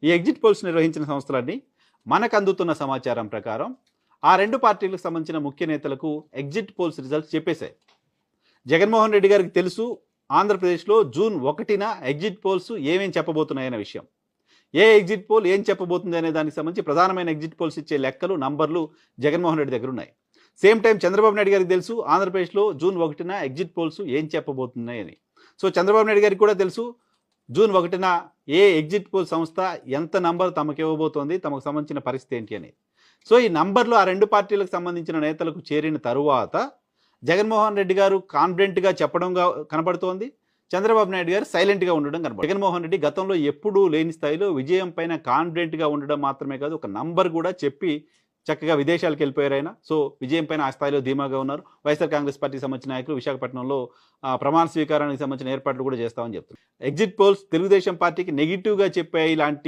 ఈ exit polls నిర్వహించిన సంస్థలన్నీ మనకు అందుతున్న సమాచారం ప్రకారం ఆ రెండు పార్టీలకు సంబంధించిన ముఖ్య నేతలకు ఎగ్జిట్ పోల్స్ రిజల్ట్స్ చెప్పేశాయి. జగన్మోహన్ రెడ్డి గారికి తెలుసు ఆంధ్రప్రదేశ్లో జూన్ 1న ఎగ్జిట్ పోల్స్ ఏమేం చెప్పబోతున్నాయనే విషయం. ఏ ఎగ్జిట్ పోల్ ఏం చెప్పబోతుంది అనే దానికి సంబంధించి ప్రధానమైన ఎగ్జిట్ పోల్స్ ఇచ్చే లెక్కలు, నంబర్లు జగన్మోహన్ రెడ్డి దగ్గర ఉన్నాయి. సేమ్ టైం చంద్రబాబు నాయుడు గారికి తెలుసు ఆంధ్రప్రదేశ్లో జూన్ 1న ఎగ్జిట్ పోల్స్ ఏం చెప్పబోతున్నాయని. సో చంద్రబాబు నాయుడు గారికి కూడా తెలుసు జూన్ 1న ఏ ఎగ్జిట్ పోల్ సంస్థ ఎంత నంబర్ తమకు ఇవ్వబోతోంది, తమకు సంబంధించిన పరిస్థితి ఏంటి అనేది. సో ఈ నంబర్లు ఆ రెండు పార్టీలకు సంబంధించిన నేతలకు చేరిన తరువాత జగన్మోహన్ రెడ్డి గారు కాన్ఫిడెంట్గా చెప్పడంగా కనబడుతోంది, చంద్రబాబు నాయుడు గారు సైలెంట్గా ఉండడం కనబడుతుంది. జగన్మోహన్ రెడ్డి గతంలో ఎప్పుడూ లేని స్థాయిలో విజయం పైన కాన్ఫిడెంట్గా ఉండడం మాత్రమే కాదు, ఒక నంబర్ కూడా చెప్పి చక్కగా విదేశాలకు వెళ్ళిపోయారు ఆయన. సో విజయం పైన ఆ స్థాయిలో ధీమాగా ఉన్నారు. వైఎస్ఆర్ కాంగ్రెస్ పార్టీకి సంబంధించిన నాయకులు విశాఖపట్నంలో ప్రమాణ స్వీకారానికి సంబంధించిన ఏర్పాట్లు కూడా చేస్తామని చెప్తున్నారు. ఎగ్జిట్ పోల్స్ తెలుగుదేశం పార్టీకి నెగిటివ్గా చెప్పే ఇలాంటి